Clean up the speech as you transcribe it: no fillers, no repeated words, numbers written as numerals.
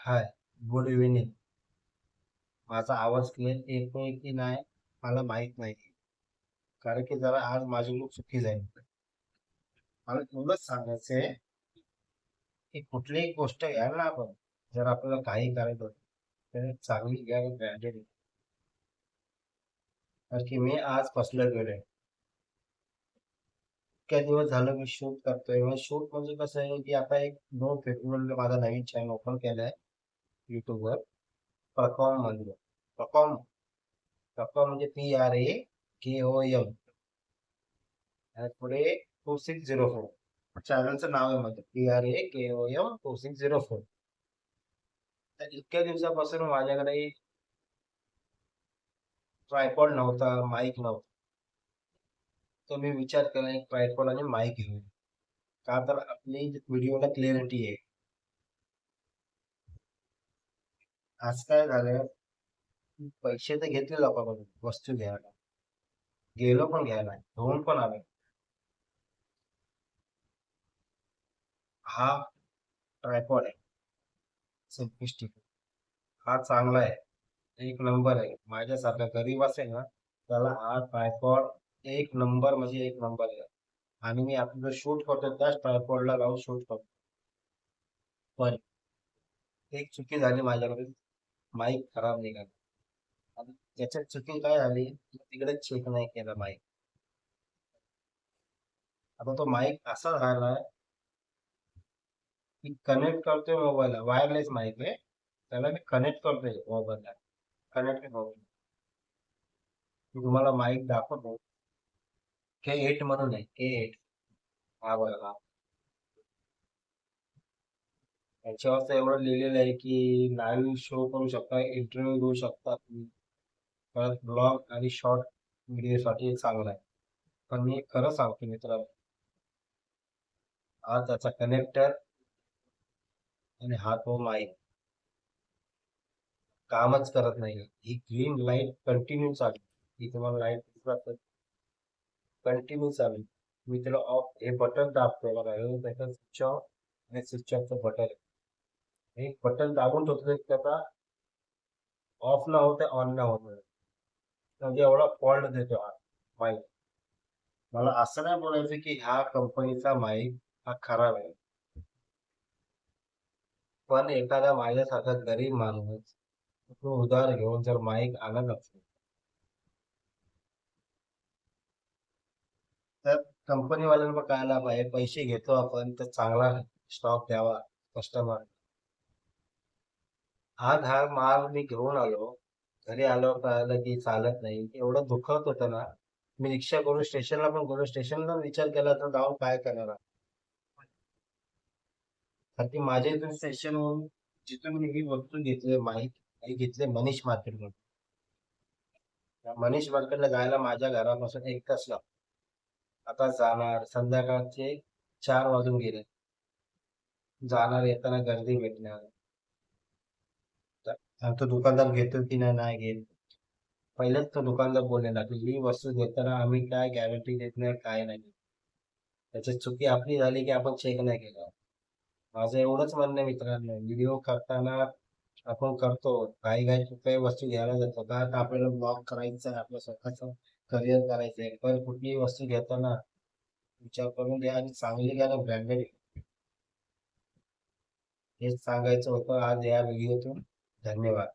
हाय, good evening. माझा आवाज clear येतोय की नाही मला माहित नाही. कारण की जरा आज माझी लूक चुकी जाईल. मला एवढंच सांगायचंय की कुठलीही गोष्ट घ्याल ना आपण, जर आपल्याला काही करायचं असेल, तर चांगली घ्या ब्रँडेड. कारण की मी आज फसलो गेलोय. इतक्या दिवस झालं मी शूट करतोय. म्हणजे शूट म्हणजे कसं आहे की आता एक 2 फेब्रुवारीला माझा नवीन चॅनल ओपन केलाय युट्यूबवर. परफॉर्म म्हणजे परफॉर्म परफॉर्म म्हणजे PRAKOM आणि पुढे 2604 चॅनलचं नाव आहे माझं PRAKOM 2604. तर इतक्या दिवसापासून माझ्याकडे ट्रायपॉड नव्हता, माईक नव्हता. तर मी विचार केला एक ट्रायपॉड आणि माईक घेऊन. का तर आपली व्हिडिओला क्लिअरिटी आहे. आज काय झालं, पैसे तर घेतले लोकांकडून वस्तू घ्यायला. गेलो पण घ्यायला, घेऊन पण आलो. हा ट्रायपॉड आहे, सेल्फी स्टिक. हा चांगला आहे, एक नंबर आहे. माझ्यासारखा गरीब असेल ना, त्याला हा ट्रायपॉड एक नंबर म्हणजे एक नंबर आहे. आणि मी आपलं शूट करतो त्याच ट्रायपॉडला लावून शूट करतो. पण एक चुकी झाली माझ्याकडे, माईक खराब निघाला. आता त्याच्यात चुकी काय झाली, तिकडे चेक नाही केला माईक. आता तो माईक असा झालाय की कनेक्ट करतोय मोबाईलला, वायरलेस माईक आहे. त्याला मी कनेक्ट करतोय मोबाईलला, कनेक्ट होतो. मी तुम्हाला माईक दाखवतो. K8 म्हणून आहे, K8. हा बघा, याच्यावर तर एवढं लिहिलेलं आहे की लाईव्ह शो करू शकता, इंटरव्ह्यू देऊ शकता तुम्ही. परत ब्लॉग आणि शॉर्ट व्हिडिओसाठी चांगला आहे. पण मी खरं सांगतो मित्रांनो, हा त्याचा कनेक्टर आणि हा तो माईक कामच करत नाही. ही ग्रीन लाईट कंटिन्यू चालू. ही तुम्हाला लाईट दिसत कंटिन्यू चालू. मी त्याला ऑफ हे बटन दाबतोय बघा, हे त्याचं स्विच ऑफ आणि स्विच ऑफचं बटन आहे. हे बटन दाबून ठेवतो त्याचा ऑफ न होते ऑन न होत. म्हणजे एवढा फॉल्ट देतो हा माईक. मला असं नाही बोलायचं की ह्या कंपनीचा माईक हा खराब आहे. पण एखादा माझ्यासारखा गरीब माणूस तो उधार घेऊन जर माईक आणत असेल, तर कंपनीवाल्यांना कळायला पाहिजे, पैसे घेतो आपण तर चांगला स्टॉक द्यावा कस्टमर. आज हा माल मी घेऊन आलो, घरी आलो कळालं की चालत नाही. एवढं दुखत होतं ना, मी रिक्षा करून स्टेशनला पण गेलो. स्टेशनला विचार केला तर जाऊन काय करणार. कारण की माझ्या इथून स्टेशनवरून जिथून मी ही वस्तू घेतली माईक, हे घेतले मनीष मार्केटमधून. त्या मनीष मार्केटला जायला माझ्या घरापासून 1 तास लागतो. आता जाणार संध्याकाळचे 4 वाजून गेले. जाणार येताना गर्दी भेटणार. तर तो दुकानदार घेतो की नाही नाही घेत. पहिलेच तो दुकानदार बोललेला की ही वस्तू घेताना आम्ही काय गॅरंटी देत नाही, काय नाही. त्याची चुकी आपली झाली की आपण चेक नाही केला. माझं एवढंच म्हणणं आहे मित्रांनो, व्हिडिओ करताना आपण करतो काही काही काही वस्तू घ्यायला जातो का तर आपल्याला ब्लॉग करायचा आहे, आपलं स्वतःच करिअर करायचं आहे. पण कुठलीही वस्तू घेताना विचार करून घ्या आणि चांगली घ्या ना, ब्रँडेड. हेच सांगायचं होतं आज या व्हिडिओतून. धन्यवाद.